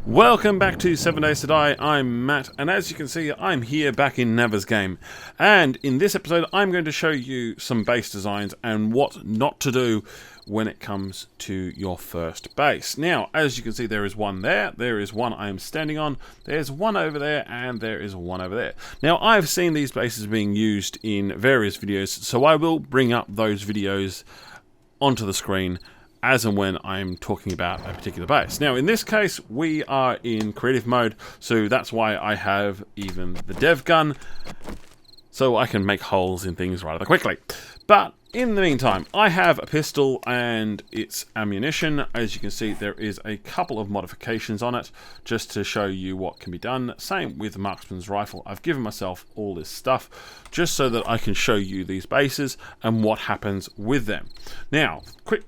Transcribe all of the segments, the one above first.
Welcome back to 7 Days to Die. I'm Matt, and as you can see, I'm here back in Neebs Game. And in this episode, I'm going to show you some base designs and what not to do when it comes to your first base. Now, as you can see, there is one there is one I am standing on, there's one over there, and there is one over there. Now, I've seen these bases being used in various videos, so I will bring up those videos onto the screen as and when I'm talking about a particular base. Now, in this case, we are in creative mode, so that's why I have even the dev gun, so I can make holes in things rather quickly. But in the meantime, I have a pistol and its ammunition. As you can see, there is a couple of modifications on it, just to show you what can be done. Same with the marksman's rifle. I've given myself all this stuff, just so that I can show you these bases and what happens with them. Now, quick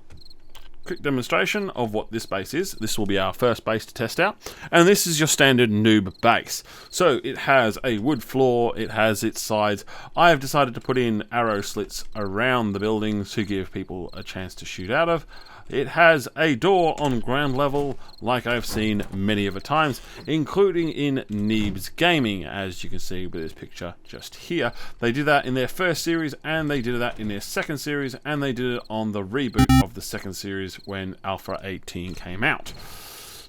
demonstration of what this base is. This will be our first base to test out, and this is your standard noob base. So it has a wood floor, it has its sides. I have decided to put in arrow slits around the buildings to give people a chance to shoot out of. It has a door on ground level, like I've seen many of a times, including in Neebs Gaming, as you can see with this picture just here. They did that in their first series, and they did that in their second series, and they did it on the reboot of the second series when Alpha 18 came out.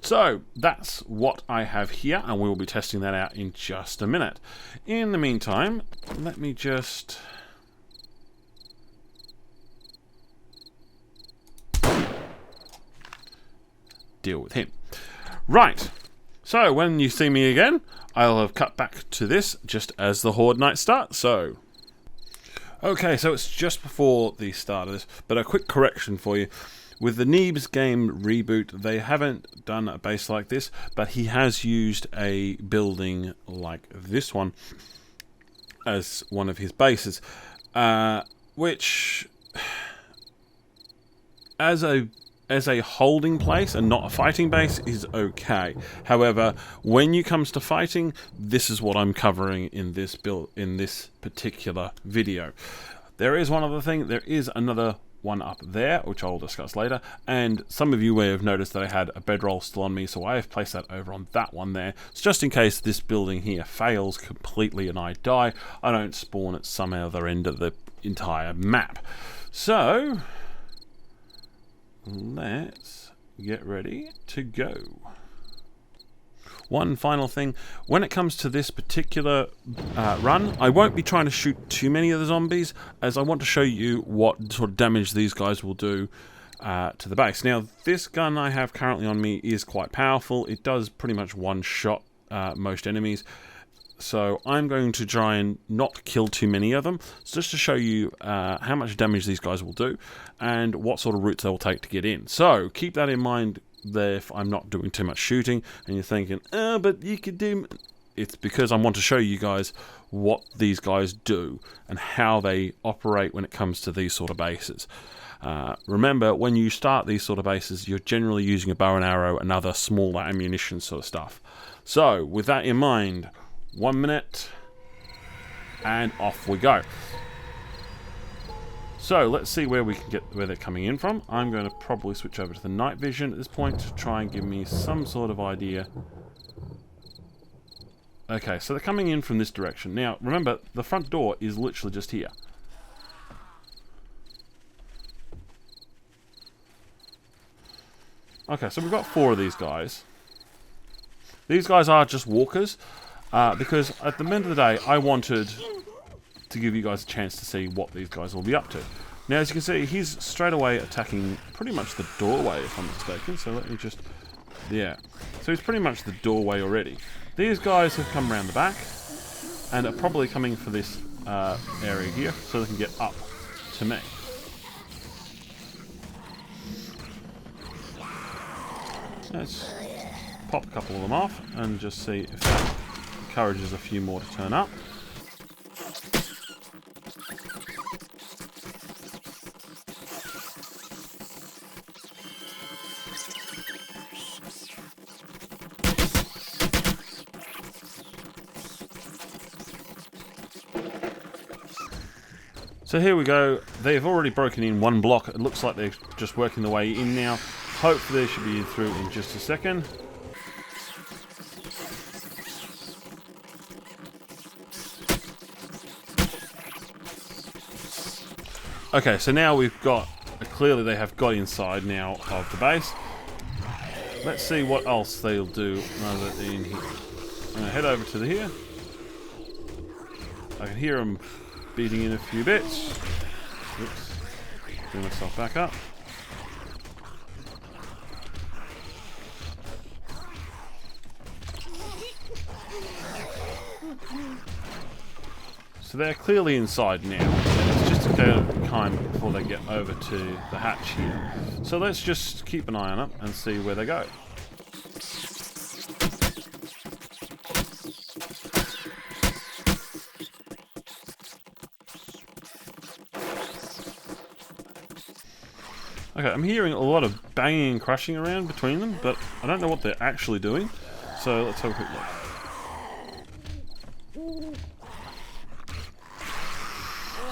So that's what I have here, and we will be testing that out in just a minute. In the meantime, let me just deal with him. Right, so when you see me again, I'll have cut back to this just as the Horde night starts. So okay, so it's just before the start of this, but a quick correction for you. With the Neebs game reboot, they haven't done a base like this, but he has used a building like this one as one of his bases, which as a holding place and not a fighting base is okay. However, when it comes to fighting, this is what I'm covering in this particular video. There is one other thing. There is another one up there, which I'll discuss later, and some of you may have noticed that I had a bedroll still on me, so I have placed that over on that one there. It's just in case this building here fails completely and I die, I don't spawn at some other end of the entire map. So let's get ready to go. One final thing, when it comes to this particular run, I won't be trying to shoot too many of the zombies, as I want to show you what sort of damage these guys will do to the base. Now, this gun I have currently on me is quite powerful. It does pretty much one-shot most enemies. So I'm going to try and not kill too many of them, just to show you how much damage these guys will do and what sort of routes they'll take to get in. So keep that in mind there if I'm not doing too much shooting and you're thinking, oh, but you could do... It's because I want to show you guys what these guys do and how they operate when it comes to these sort of bases. Remember, when you start these sort of bases, you're generally using a bow and arrow and other smaller ammunition sort of stuff. So with that in mind, 1 minute, and off we go. So let's see where we can get where they're coming in from. I'm going to probably switch over to the night vision at this point to try and give me some sort of idea. Okay, so they're coming in from this direction. Now, remember, the front door is literally just here. Okay, so we've got 4 of these guys. These guys are just walkers. Because at the end of the day, I wanted to give you guys a chance to see what these guys will be up to. Now, as you can see, he's straight away attacking pretty much the doorway, if I'm mistaken. So let me just... Yeah. So he's pretty much the doorway already. These guys have come around the back and are probably coming for this area here so they can get up to me. Let's pop a couple of them off and just see if that encourages a few more to turn up. So here we go. They've already broken in one block. It looks like they're just working their way in now. Hopefully they should be through in just a second. Okay, so now we've got... clearly they have got inside now of the base. Let's see what else they'll do now that they're in here. I'm going to head over to here. I can hear them beating in a few bits. Oops. Bring myself back up. So they're clearly inside now. It's just a time before they get over to the hatch here. So let's just keep an eye on it and see where they go. Okay, I'm hearing a lot of banging and crashing around between them, but I don't know what they're actually doing. So let's have a quick look.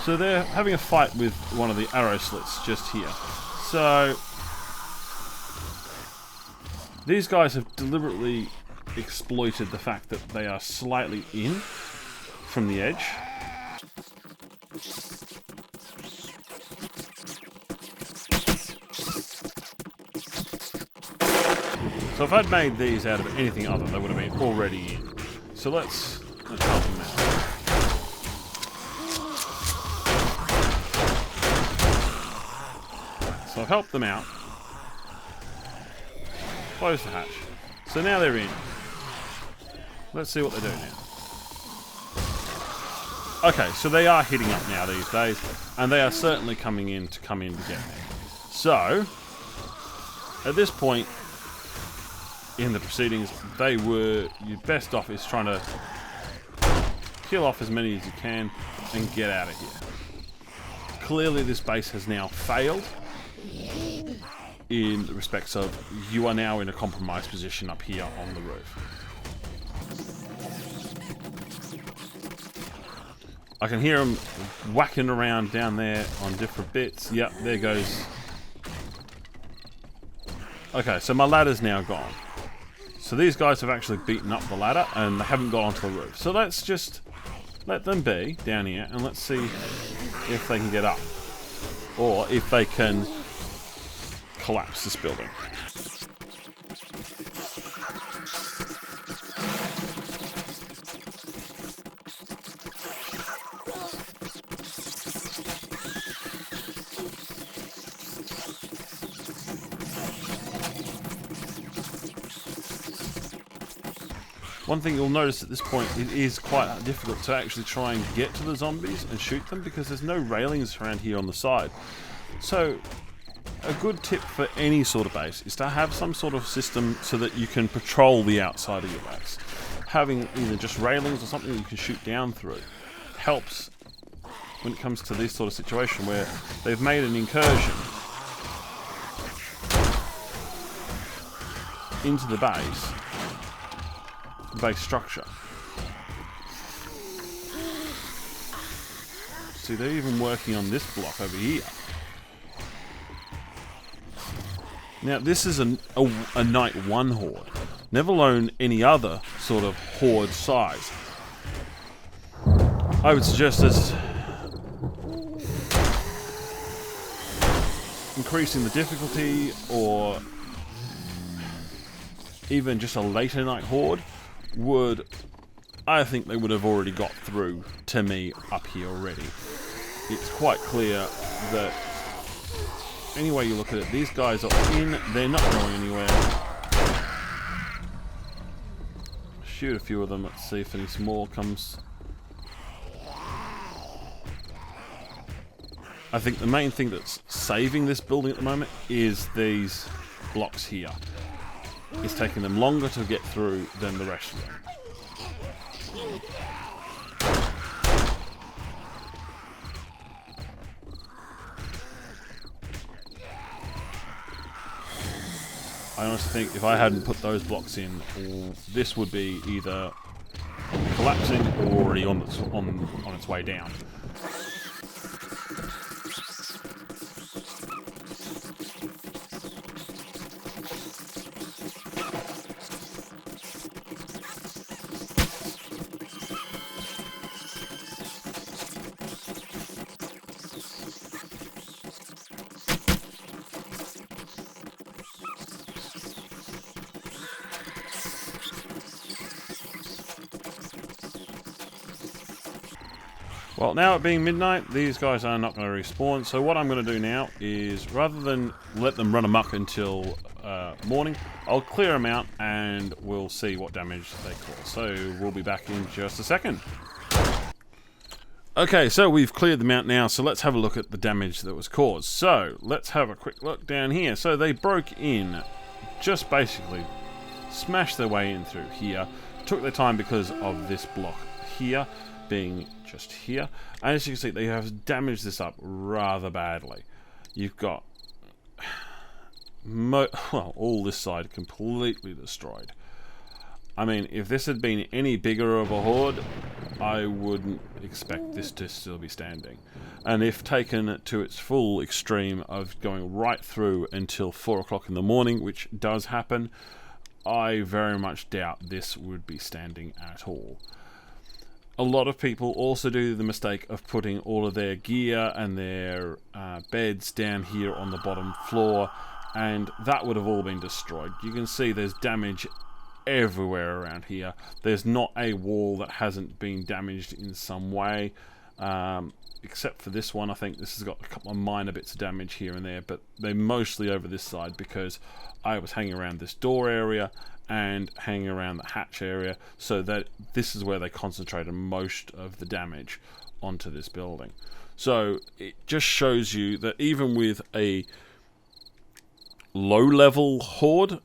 So they're having a fight with one of the arrow slits just here. So these guys have deliberately exploited the fact that they are slightly in from the edge. So if I'd made these out of anything other, they would have been already in. So let's help them out. So I've helped them out. Close the hatch. So now they're in. Let's see what they do now. Okay, so they are hitting up now these days, and they are certainly coming in to get me. So, at this point in the proceedings, they were, your best off is trying to kill off as many as you can and get out of here. Clearly this base has now failed in the respects of you are now in a compromised position up here on the roof. I can hear them whacking around down there on different bits. Yep, there goes. Okay, so my ladder's now gone. So these guys have actually beaten up the ladder and they haven't got onto the roof. So let's just let them be down here and let's see if they can get up. Or if they can collapse this building. One thing you'll notice at this point, it is quite difficult to actually try and get to the zombies and shoot them because there's no railings around here on the side. So, a good tip for any sort of base is to have some sort of system so that you can patrol the outside of your base. Having either just railings or something that you can shoot down through helps when it comes to this sort of situation where they've made an incursion into the base structure. See, they're even working on this block over here. Now, this is a night one horde, never alone any other sort of horde size. I would suggest as increasing the difficulty or even just a later night horde would, I think they would have already got through to me up here already. It's quite clear that any way you look at it, these guys are in, they're not going anywhere. Shoot a few of them, let's see if any more comes. I think the main thing that's saving this building at the moment is these blocks here. It's taking them longer to get through than the rest of them. I honestly think if I hadn't put those blocks in, this would be either collapsing or already on its way down. Well, now it being midnight, these guys are not going to respawn, so what I'm going to do now is, rather than let them run amok until morning, I'll clear them out and we'll see what damage they cause. So we'll be back in just a second. Okay, so we've cleared them out now, so let's have a look at the damage that was caused. So, let's have a quick look down here. So they broke in, just basically smashed their way in through here, took their time because of this block here being just here, and as you can see, they have damaged this up rather badly. You've got well, all this side completely destroyed. I mean, if this had been any bigger of a horde, I wouldn't expect this to still be standing. And if taken to its full extreme of going right through until 4 o'clock in the morning, which does happen, I very much doubt this would be standing at all. A lot of people also do the mistake of putting all of their gear and their beds down here on the bottom floor, and that would have all been destroyed. You can see there's damage everywhere around here. There's not a wall that hasn't been damaged in some way, except for this one. I think this has got a couple of minor bits of damage here and there, but they're mostly over this side because I was hanging around this door area and hanging around the hatch area, so that this is where they concentrated most of the damage onto this building. So it just shows you that even with a low-level horde,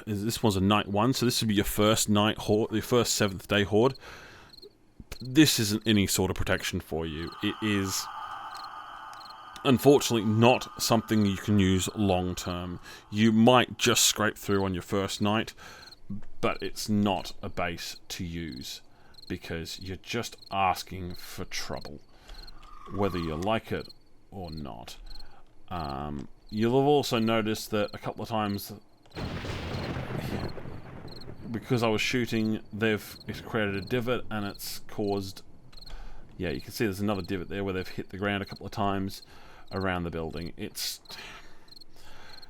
this was a night 1, so this would be your first night horde, your first 7th day horde. This isn't any sort of protection for you. It is unfortunately not something you can use long term. You might just scrape through on your first night, but it's not a base to use because you're just asking for trouble, whether you like it or not. You'll have also noticed that a couple of times, because I was shooting, it's created a divot and it's caused, yeah, you can see there's another divot there where they've hit the ground a couple of times around the building. It's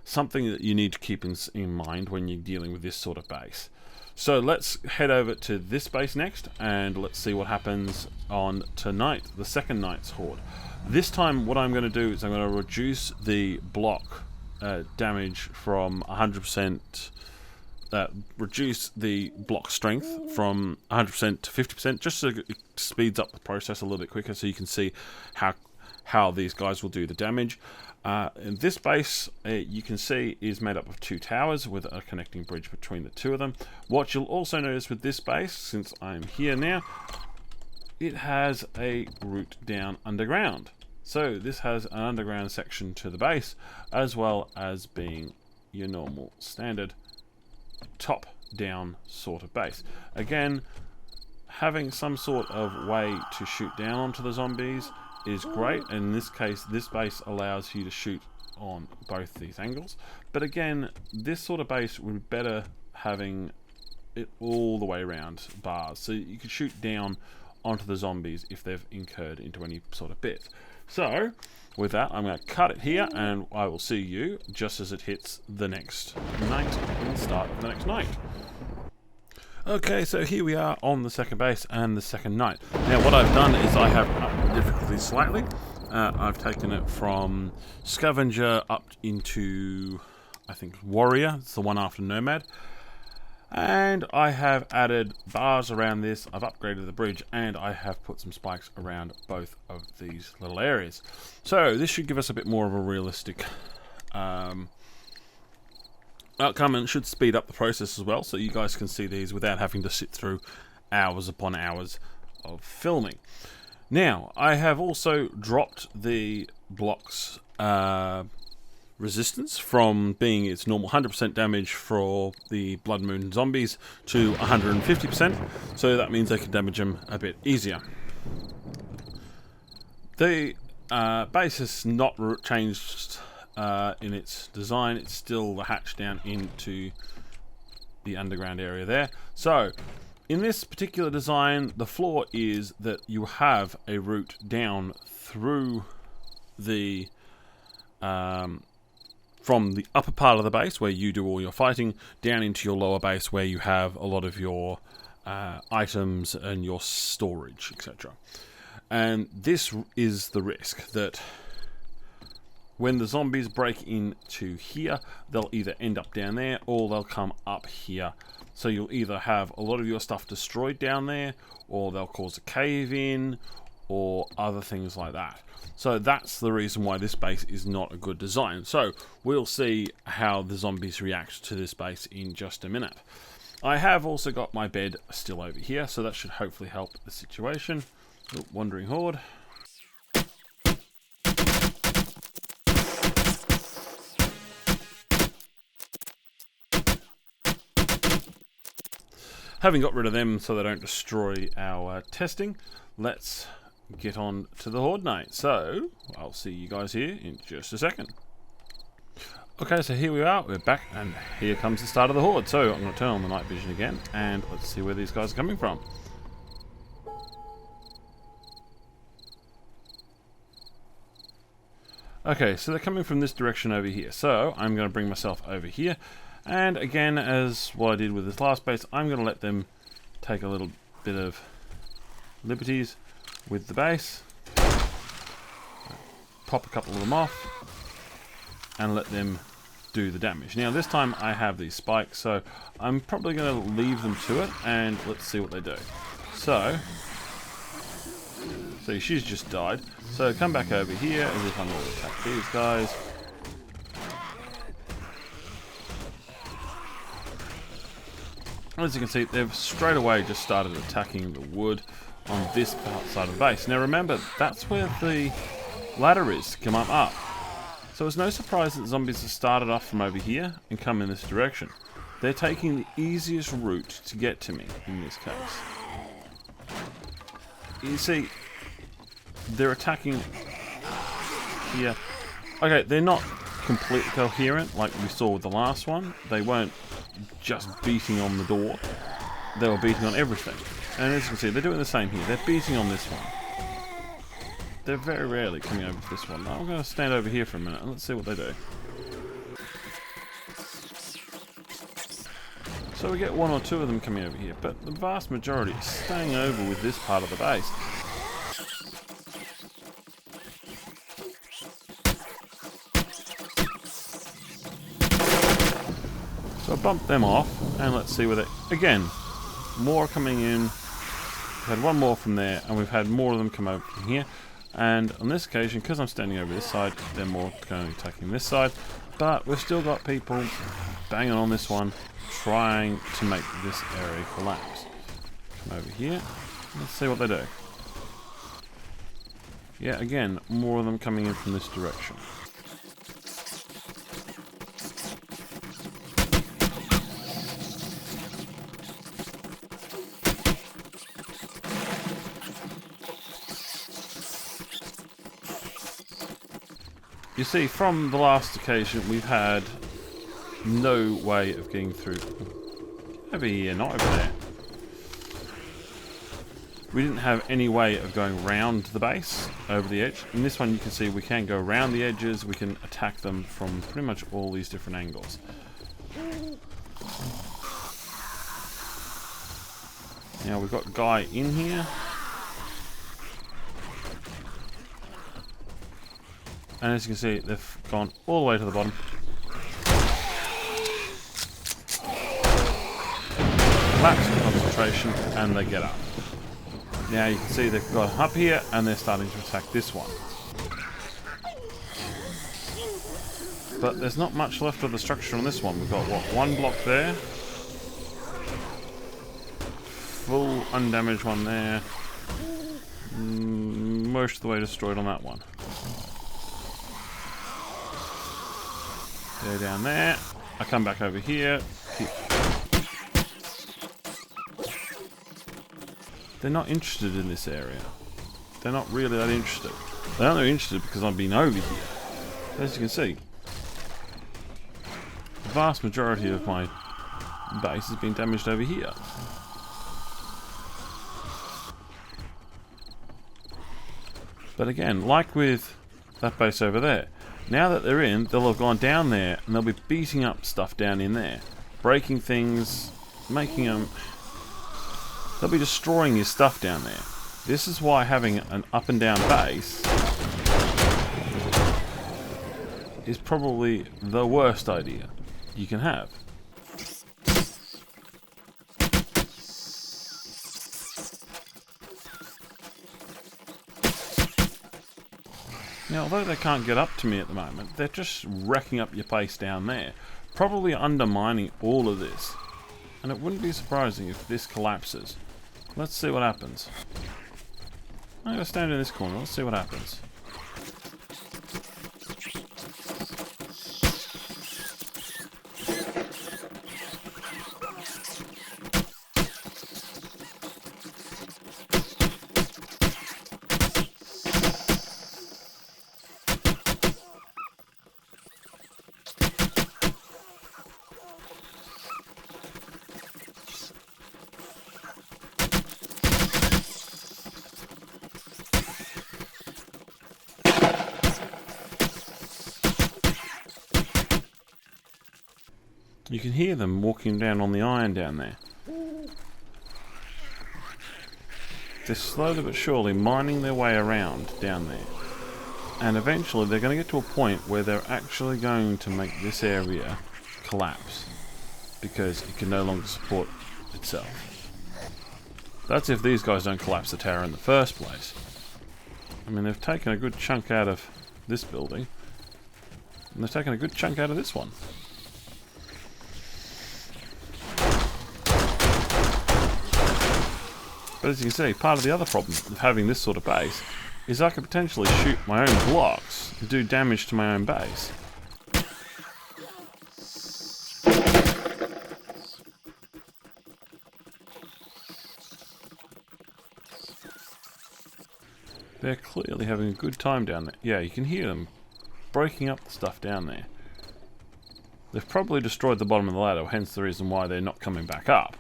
something that you need to keep in mind when you're dealing with this sort of base. So let's head over to this base next and let's see what happens on tonight, the second night's horde. This time what I'm going to do is I'm going to reduce the block damage from 100%, reduce the block strength from 100% to 50%, just so it speeds up the process a little bit quicker so you can see how these guys will do the damage. And this base, you can see, is made up of 2 towers with a connecting bridge between the 2 of them. What you'll also notice with this base, since I'm here now, it has a route down underground. So this has an underground section to the base, as well as being your normal standard top-down sort of base. Again, having some sort of way to shoot down onto the zombies is great. In this case, this base allows you to shoot on both these angles. But again, this sort of base would be better having it all the way around bars, so you could shoot down onto the zombies if they've incurred into any sort of bit. So with that, I'm going to cut it here and I will see you just as it hits the next night and the start of the next night. Okay, so here we are on the second base and the second night. Now what I've done is I have upped the difficulty slightly. I've taken it from Scavenger up into, I think, Warrior. It's the one after Nomad. And I have added bars around this, I've upgraded the bridge, and I have put some spikes around both of these little areas. So this should give us a bit more of a realistic outcome, and should speed up the process as well, so you guys can see these without having to sit through hours upon hours of filming. Now, I have also dropped the blocks resistance from being its normal 100% damage for the Blood Moon zombies to 150%, so that means they can damage them a bit easier. The base has not changed in its design. It's still the hatch down into the underground area there. So in this particular design, the flaw is that you have a route down through the from the upper part of the base where you do all your fighting down into your lower base where you have a lot of your items and your storage, etc. And this is the risk, that when the zombies break into here, they'll either end up down there or they'll come up here. So you'll either have a lot of your stuff destroyed down there, or they'll cause a cave in, or other things like that. So that's the reason why this base is not a good design. So we'll see how the zombies react to this base in just a minute. I have also got my bed still over here, so that should hopefully help the situation. Oh, wandering horde. Having got rid of them so they don't destroy our testing, let's get on to the Horde night. So, I'll see you guys here in just a second. Okay, so here we are, we're back, and here comes the start of the Horde. So, I'm going to turn on the night vision again, and let's see where these guys are coming from. Okay, so they're coming from this direction over here. So, I'm going to bring myself over here. And again, as what I did with this last base, I'm going to let them take a little bit of liberties with the base. Pop a couple of them off and let them do the damage. Now this time I have these spikes, so I'm probably going to leave them to it and let's see what they do. So she's just died. So come back over here as if I'm going to attack these guys. As you can see, they've straight away just started attacking the wood on this side of the base. Now remember, that's where the ladder is to come up. So it's no surprise that zombies have started off from over here and come in this direction. They're taking the easiest route to get to me in this case. You see, they're attacking here. Okay, they're not completely coherent like we saw with the last one. They weren't just beating on the door, they were beating on everything. And as you can see, they're doing the same here. They're beating on this one. They're very rarely coming over to this one. Now I'm going to stand over here for a minute and let's see what they do. So we get one or two of them coming over here, but the vast majority is staying over with this part of the base. So I bumped them off, and let's see where they... Again, more coming in. We've had one more from there, and we've had more of them come over from here. And on this occasion, because I'm standing over this side, they're more going attacking this side. But we've still got people banging on this one, trying to make this area collapse. Come over here. Let's see what they do. Yeah, again, more of them coming in from this direction. You see, from the last occasion, we've had no way of getting through. Over here, not over there. We didn't have any way of going round the base, over the edge. In this one, you can see we can go around the edges. We can attack them from pretty much all these different angles. Now, we've got a guy in here. And as you can see, they've gone all the way to the bottom. Lapse of concentration, and they get up. Now you can see they've got up here, and they're starting to attack this one. But there's not much left of the structure on this one. We've got, what, one block there. Full undamaged one there. Most of the way destroyed on that one. They're down there. I come back over here. They're not interested in this area. They're not really that interested. They're only interested because I've been over here. As you can see, the vast majority of my base has been damaged over here. But again, like with that base over there, now that they're in, they'll have gone down there and they'll be beating up stuff down in there. Breaking things, making them... They'll be destroying his stuff down there. This is why having an up and down base is probably the worst idea you can have. Now, although they can't get up to me at the moment, they're just wrecking up your base down there, probably undermining all of this. And it wouldn't be surprising if this collapses. Let's see what happens. I'm going to stand in this corner, let's see what happens. You can hear them walking down on the iron down there. They're slowly but surely mining their way around down there. And eventually they're going to get to a point where they're actually going to make this area collapse. Because it can no longer support itself. That's if these guys don't collapse the tower in the first place. I mean, they've taken a good chunk out of this building. And they've taken a good chunk out of this one. But as you can see, part of the other problem of having this sort of base is I could potentially shoot my own blocks and do damage to my own base. They're clearly having a good time down there. Yeah, you can hear them breaking up the stuff down there. They've probably destroyed the bottom of the ladder, hence the reason why they're not coming back up.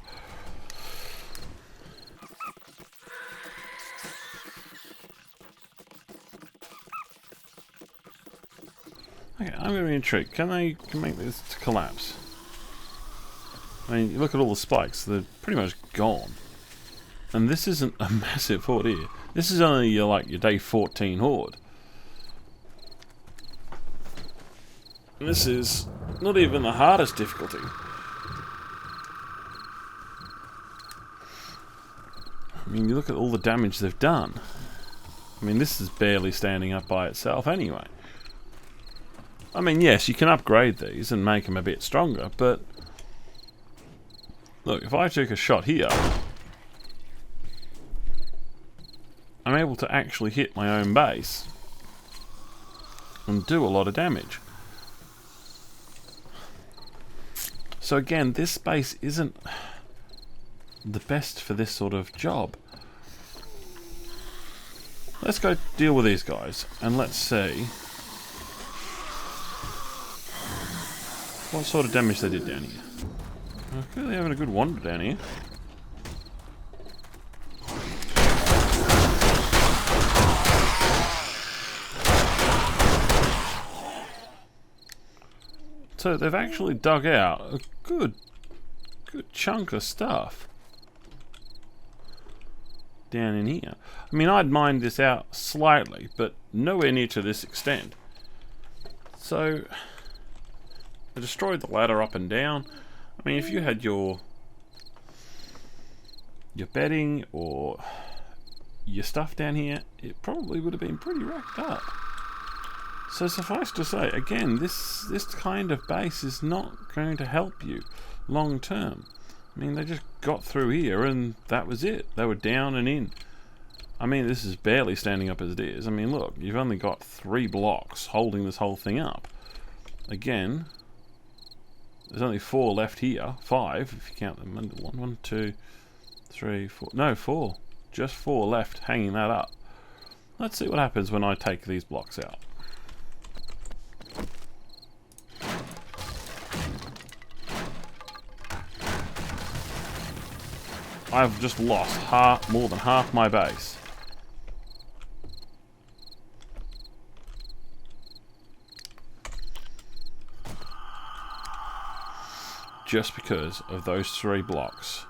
Okay, I'm going to be intrigued. Can they make this collapse? I mean, you look at all the spikes, they're pretty much gone. And this isn't a massive horde here. This is only your day 14 horde. And this is not even the hardest difficulty. I mean, you look at all the damage they've done. I mean, this is barely standing up by itself anyway. I mean, yes, you can upgrade these and make them a bit stronger, but look, if I took a shot here, I'm able to actually hit my own base and do a lot of damage. So again, this base isn't the best for this sort of job. Let's go deal with these guys and let's see what sort of damage they did down here. They're clearly having a good wander down here. So they've actually dug out a good chunk of stuff down in here. I mean, I'd mined this out slightly, but nowhere near to this extent. So they destroyed the ladder up and down. I mean, if you had your bedding or your stuff down here, it probably would have been pretty racked up. So suffice to say, again, this kind of base is not going to help you long term. I mean, they just got through here and that was it. They were down and in. I mean, this is barely standing up as it is. I mean, look, you've only got 3 blocks holding this whole thing up. Again, there's only 4 left here. 5, if you count them. 1, 2, 3, 4. No, 4. Just 4 left hanging that up. Let's see what happens when I take these blocks out. I've just lost more than half my base. Just because of those 3 blocks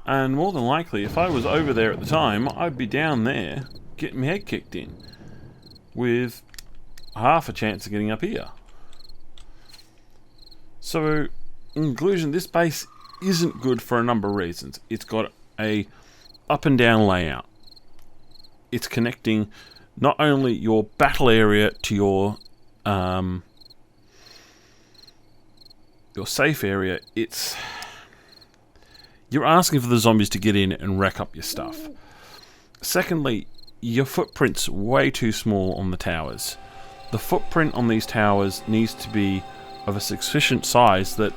And more than likely, if I was over there at the time, I'd be down there getting my head kicked in with half a chance of getting up here. So, in conclusion, this base isn't good for a number of reasons. It's got a up and down layout. It's connecting not only your battle area to your safe area, you're asking for the zombies to get in and wreck up your stuff. Secondly, your footprint's way too small on the towers. The footprint on these towers needs to be of a sufficient size that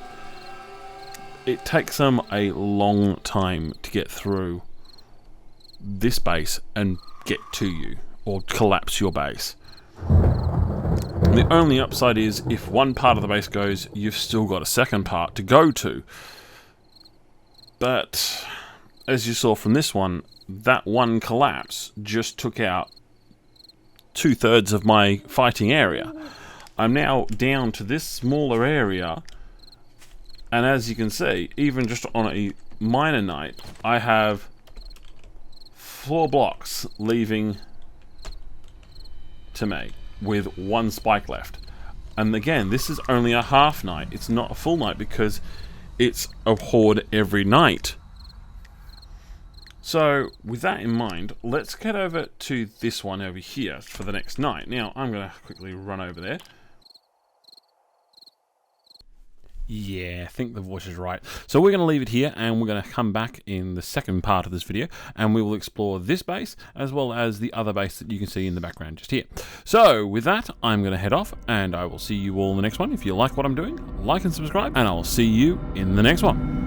it takes them a long time to get through this base and get to you, or collapse your base. The only upside is if one part of the base goes, you've still got a second part to go to. But as you saw from this one, that one collapse just took out 2/3 of my fighting area. I'm now down to this smaller area, and as you can see, even just on a minor night, I have 4 blocks leaving to me with 1 spike left. And again, this is only a half night. It's not a full night because it's a horde every night. So with that in mind, let's get over to this one over here for the next night. Now I'm going to quickly run over there. Yeah, I think the voice is right. So we're going to leave it here, and we're going to come back in the second part of this video, and we will explore this base as well as the other base that you can see in the background just here. So with that, I'm going to head off, and I will see you all in the next one. If you like what I'm doing, like and subscribe, and I'll see you in the next one.